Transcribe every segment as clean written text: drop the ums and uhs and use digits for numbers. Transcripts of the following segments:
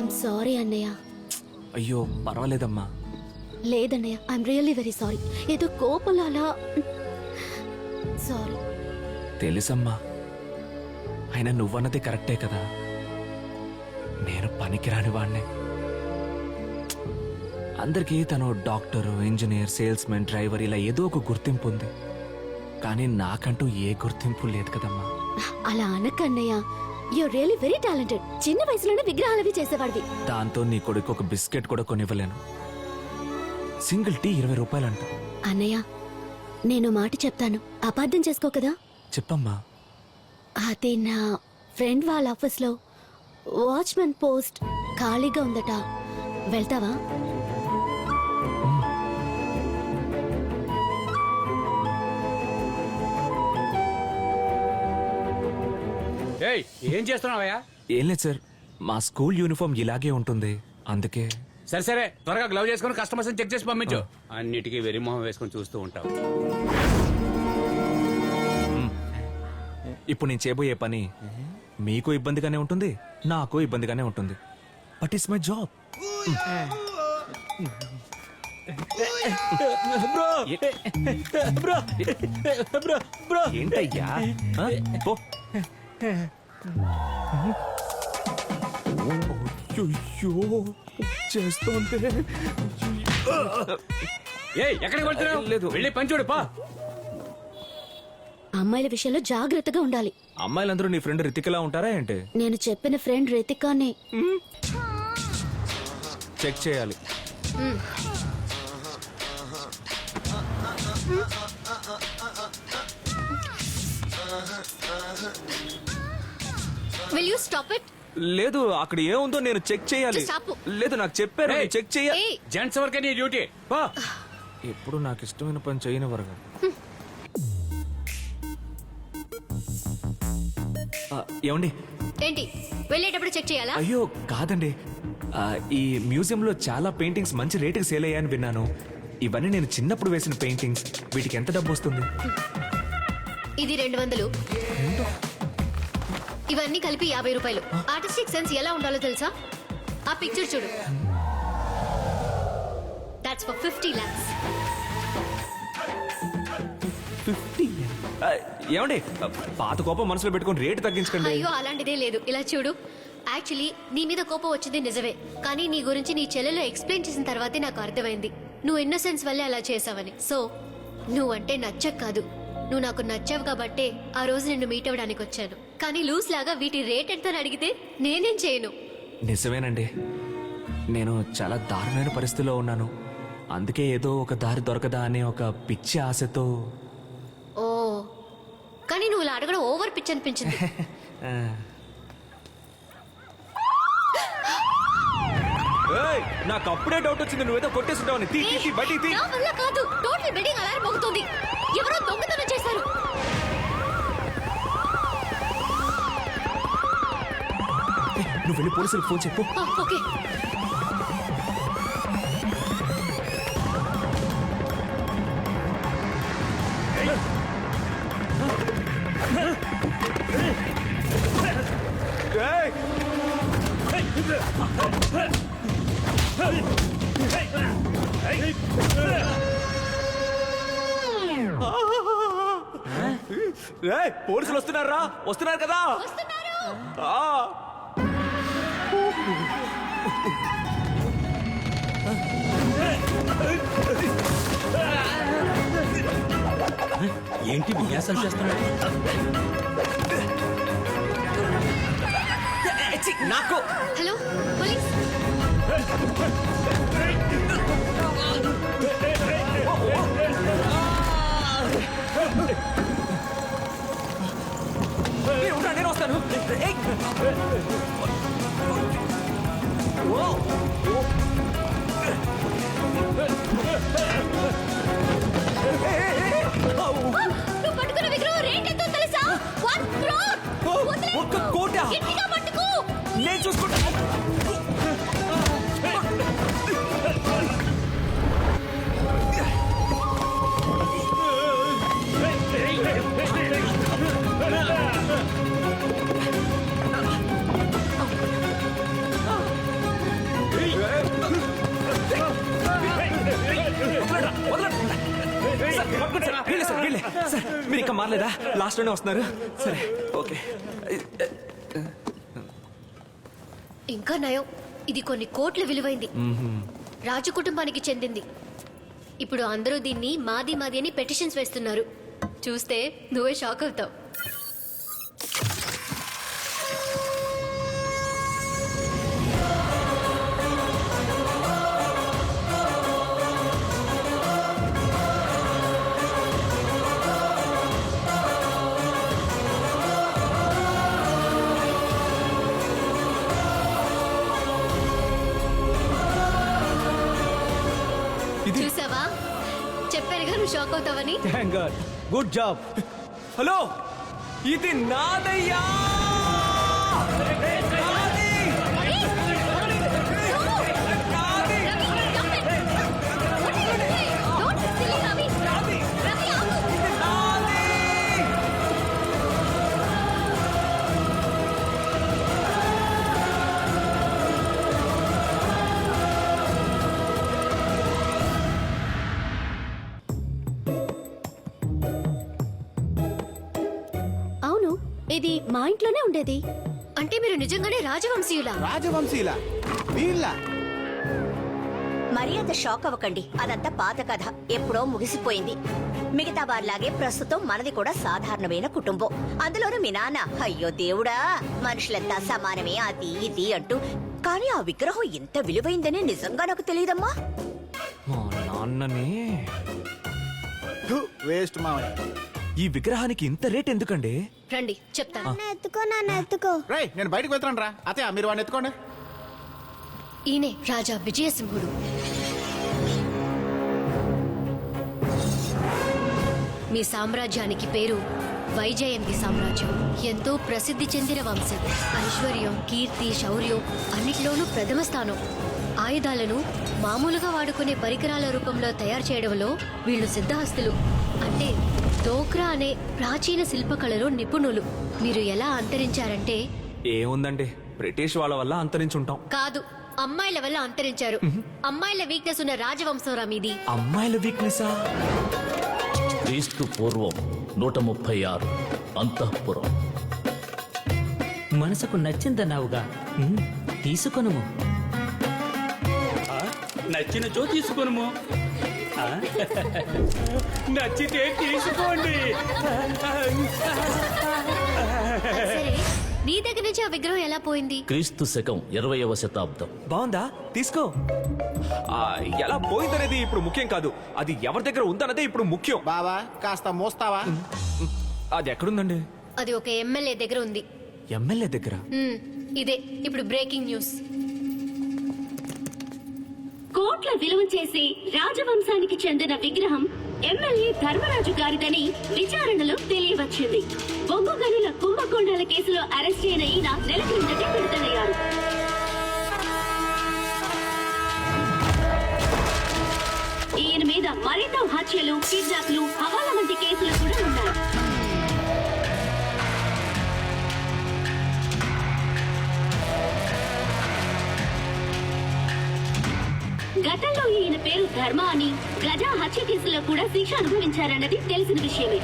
I'm sorry అన్నయ్య. అయ్యో పర్వాలేదమ్మా. లేదన్నయ్య, ఐఎమ్ రియల్లీ వెరీ సారీ. ఏదో కోపంలో అలా. సారీ. తెలుసమ్మా, అయినా నువ్వన్నది కరెక్టే కదా. నేను పనికిరాని వాడినే. అందరికీ తను డాక్టరు, ఇంజనీర్, సేల్స్మెన్, డ్రైవర్ ఇలా ఏదో ఒక గుర్తింపు ఉంది. కానీ నాకంటూ ఏ గుర్తింపు లేదు కదమ్మా. అలా అనకన్నయ్య, యూర్ రియల్లీ వెరీ టాలెంటెడ్. చిన్న వయసులోనే విగ్రహాలవి చేసేవాడివి. దాంతో నీ కొడుకు ఒక బిస్కెట్ కూడా కొనివ్వలేను. Single tea 20 రూపాయలంట. అన్నయ్య, నేను మాట చెప్తాను, అపార్థం చేసుకో కదా. చెప్పమ్మా. అదే నా ఫ్రెండ్ వాళ్ళ ఆఫీస్లో వాచ్మెన్ పోస్ట్ ఖాళీగా ఉందట. వెళ్తావా? ఏం చేస్తున్నావయ్యా? ఏం లేదు సార్, మా స్కూల్ యూనిఫామ్ ఇలాగే ఉంటుంది, అందుకే. సరే సరే, త్వరగా గ్లౌజ్ చేసుకుని కస్టమర్స్ చెక్ చేసి పంపించు. అన్నిటికీ వెరిమొహం వేసుకుని చూస్తూ ఉంటావు. ఇప్పుడు నేను చేయబోయే పని మీకు ఇబ్బందిగానే ఉంటుంది, నాకు ఇబ్బందిగానే ఉంటుంది. But it's my job. ఏంటయ్యా? చేస్తోంది. ఎక్కడికి వెళ్తున్నావు? లేదు, వెళ్ళి పని చూడు పా. అమ్మాయిల విషయంలో జాగ్రత్తగా ఉండాలి. అమ్మాయిలందరూ నీ ఫ్రెండ్ రితికలా ఉంటారా ఏంటి? నేను చెప్పిన ఫ్రెండ్ రితికానే. చెక్ చేయాలి. Will you stop it? లేదు, అక్కడ ఏముందో నేను చెక్ చేయాలి. లేదు, నాకు చెప్పారు చెక్ చేయాలి. జెంట్స్ వరకే నీ డ్యూటీ. ఎప్పుడు నాకు ఇష్టమైన పని చేయని వరకు. ఏమండి? ఏంటి, వెళ్ళేటప్పుడు చెక్ చేయాలా? అయ్యో కాదండి, ఈ మ్యూజియం లో చాలా పెయింటింగ్స్ మంచి రేటుకి సేల్ అయ్యాయని విన్నాను. ఇవన్నీ నేను చిన్నప్పుడు వేసిన పెయింటింగ్స్. వీటికి ఎంత డబ్బు వస్తుంది? ఇది 200. ఇవన్నీ కలిపి 50 రూపాయలు. ఆర్టిస్టిక్ సెన్స్ ఎలా ఉండాలో తెలుసా? ఆ పిక్చర్ చూడు. That's for 50 lakhs. 50? ఏమండి, పాత కోపం మనసులో పెట్టుకొని రేటు తగ్గించకండి. అయ్యో అలాంటిదే లేదు. ఇలా చూడు, యాక్చువల్లీ నీ మీద కోపం వచ్చింది నిజమే, కానీ నీ గురించి నీ చెల్లెలు ఎక్స్ప్లెయిన్ చేసిన తర్వాతే నాకు అర్థమైంది నువ్వు ఇన్నోసెన్స్ వల్లే అలా చేసావని. సో నువ్వంటే నచ్చక కాదు, నువ్వు నాకు నచ్చావు కాబట్టే ఆ రోజు నిన్ను మీట్ అవ్వడానికి వచ్చాను. కానీ లూస్ లాగా వీటి రేట్ ఎంత అడిగితే నేనేం చేయను. నిజమేనండి, నేను చాలా దారుణమైన పరిస్థితిలో ఉన్నాను. అందుకే ఏదో ఒక దారి దొరకదా అనే ఒక పిచ్చి ఆశతో. ఓ, కానీ నువ్వు ఇలా అడగడం ఓవర్ పిచ్ అనిపించింది. నాకు అప్పుడే డౌట్ వచ్చింది, నువ్వేదో కొట్టేస్తుంటావని. నా వల్ల కాదు, టోటల్ బెడ్డింగ్ అలారం మోగుతోంది. ఎవరో దొంగతనం చేశారు. నువ్వు వెళ్ళి పోలీసులకు ఫోన్ చెప్పు. ఓకే. పోలీసులు వస్తున్నారా? వస్తున్నారు కదా. ఏంటి విన్యాసాలు చేస్తున్నాడు? నాకు హలో పోలీస్. నేను వస్తాను. నువ్వు పట్టుకున్న విగ్రహం రేట్ ఎంతో తెలుసా? 1 crore. 1 కోట. గట్టిగా పట్టుకో. నేను చూసుకుంటా. పర్లేదా లాస్ట్ లోనే వస్తున్నారు సరే ఓకే ఇంకా నయం, ఇది కొన్ని కోట్ల విలువైంది. రాజు కుటుంబానికి చెందింది. ఇప్పుడు అందరూ దీన్ని మాది మాది అని పెటిషన్స్ వేస్తున్నారు. చూస్తే నువ్వే షాక్ అవుతావు. చూసావా, చెప్పానుగా నువ్వు షాక్ అవుతావని. Good job. హలో ఇది నాదయ్యా అవును, ఇది మా ఇంట్లోనే ఉండేది. అంటే మీరు నిజంగానే రాజవంశీయులా? రాజవంశీల వీళ్ళ మరీ అంత షాక్ అవ్వకండి. అదంతా పాత కథ, ఎప్పుడో ముగిసిపోయింది. మిగతా వారిలాగే ప్రస్తుతం మనది కూడా సాధారణమైన కుటుంబం. అందులోనూ మీ నాన్న, అయ్యో దేవుడా, మనుషులంతా సమానమే అది ఇది అంటూ. కానీ ఆ విగ్రహం ఇంత విలువైందని నిజంగా నాకు తెలియదమ్మా. మా నాన్నని వేస్ట్ మావయ్య. ఈ విగ్రహానికి ఇంత రేట్ ఎందుకండి? రండి చెప్తాను. రేయ్ నేను బయటకు వెళ్తాను రా. అతే మీరు వాడిని ఎత్తుకోండి. ఈయనే రాజా విజయసింహుడు. మీ సామ్రాజ్యానికి పేరు వైజయంతి సామ్రాజ్యం. ఎంతో ప్రసిద్ధి చెందిన వంశం. ఐశ్వర్యం, కీర్తి, శౌర్యం అన్నిటిలోనూ ప్రథమ స్థానం. ఆయుధాలను మామూలుగా వాడుకునే పరికరాల రూపంలో తయారు చేయడంలో వీళ్ళు సిద్ధహస్తులు. అంటే డోక్రా అనే ప్రాచీన శిల్పకళలో నిపుణులు. మీరు ఎలా అంతరించారంటే, ఏముందండి, బ్రిటిష్ వాళ్ళ వల్ల అంతరించుంటాం. కాదు, అమ్మాయిల వల్ల అంతరించారు. అమ్మాయిల వీక్నెస్ ఉన్న రాజవంశం రా మీది. అమ్మాయిల వీక్నెసా? క్రీస్తు పూర్వం 136 అంతఃపురం. మనసుకు నచ్చిందన్నావుగా, తీసుకొనుము. నచ్చినచో తీసుకొనుము, నచ్చితే తీసుకోండి. సరే, నీ దగ్గర నుంచి ఆ విగ్రహం ఎలా పోయింది? క్రీస్తు శకం 20వ శతాబ్దం. బాగుందా? తీసుకో. ఎలా పోయిందనేది ఇప్పుడు ముఖ్యం కాదు, అది ఎవరి దగ్గర ఉందన్నదే ఇప్పుడు ముఖ్యం. బావా కాస్త మోస్తావా? అది ఎక్కడుందండి? అది ఒక ఎమ్మెల్యే దగ్గర ఉంది. ఎమ్మెల్యే దగ్గర? ఇదే ఇప్పుడు బ్రేకింగ్ న్యూస్. కోట్ల విలువ చేసే రాజవంశానికి చెందిన విగ్రహం ఎమ్మెల్యే ధర్మరాజు గారిదని విచారణలో తెలియవచ్చింది. బొగ్గు గనుల కుంభకోణాల కేసులో అరెస్ట్ అయిన ఈయన నెల కిందటే విడుదలయ్యారు. ఈయన మీద మరెన్నో హత్యలు, కిడ్నాప్లు, హవాలా వంటి కేసులు కూడా ఉన్నాయి. గతంలో ఈయన పేరు ధర్మ అని గజా హత్య కేసులో కూడా శిక్ష అనుభవించారన్నది తెలిసిన విషయమే.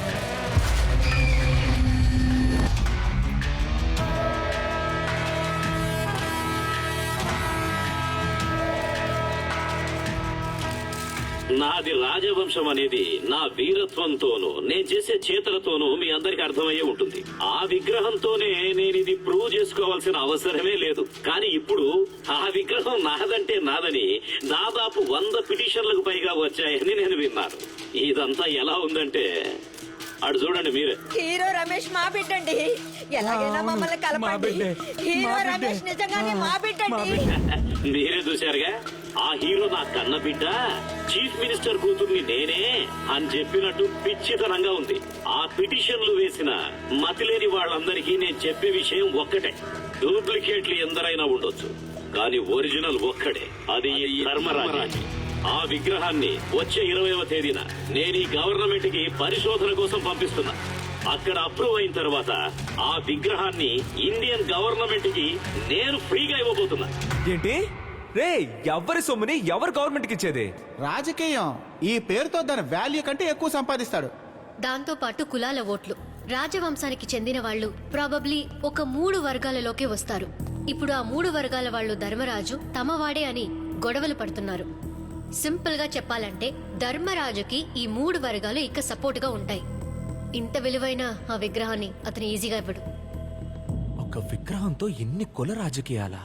నాది రాజవంశం అనేది నా వీరత్వంతోనూ నేను చేసే చేతలతోనూ మీ అందరికి అర్థమయ్యే ఉంటుంది. ఆ విగ్రహంతోనే నేను ఇది ప్రూవ్ చేసుకోవాల్సిన అవసరమే లేదు. కానీ ఇప్పుడు ఆ విగ్రహం నాదంటే నాదని దాదాపు 100 పిటిషన్లకు పైగా వచ్చాయని నేను విన్నాను. ఇదంతా ఎలా ఉందంటే అటు చూడండి మీరే. హీరో రమేష్ మా బిడ్డండి, ఎలాగైనా మమ్మల్ని కలపండి. హీరో రమేష్ నిజంగానే మా బిడ్డండి. మీరే చూశారుగా, ఆ హీరో నా కన్న బిడ్డ, చీఫ్ మినిస్టర్ కూతుర్ని నేనే అని చెప్పినట్టు పిచ్చితనంగా ఉంది. ఆ పిటిషన్లు వేసిన మతిలేని వాళ్ళందరికీ నేను చెప్పే విషయం ఒక్కటే, డూప్లికేట్లు ఎందరైనా ఉండొచ్చు కానీ ఒరిజినల్ ఒక్కడే, అది ఈ ధర్మరాజు. ఆ విగ్రహాన్ని వచ్చే 20వ తేదీన నేను ఈ గవర్నమెంట్ కి పరిశోధన కోసం పంపిస్తున్నా. అక్కడ అప్రూవ్ అయిన తర్వాత ఆ విగ్రహాన్ని ఇండియన్ గవర్నమెంట్ కి నేను ఫ్రీగా ఇవ్వబోతున్నా. ఏంటి రే, ఎవరి సొమ్ముని ఎవరు గవర్నమెంట్ కి ఇచ్చేది? రాజకీయం ఈ పేరుతో దాని వాల్యూ కంటే ఎక్కువ సంపాదిస్తాడు. దాంతో పాటు కులాల ఓట్లు. రాజవంశానికి చెందిన వాళ్ళు ప్రాబబ్లీ ఒక 3 వర్గాలలోకి వస్తారు. ఇప్పుడు ఆ 3 వర్గాల వాళ్ళు ధర్మరాజు తమవాడే అని గొడవలు పడుతున్నారు. సింపుల్ గా చెప్పాలంటే ధర్మరాజుకి ఈ 3 వర్గాలు ఇక సపోర్ట్ గా ఉంటాయి. ఇంత విలువైన ఆ విగ్రహాన్ని అతను ఈజీగా ఇవ్వడు. ఒక విగ్రహంతో ఎన్ని కుల రాజకీయాలా?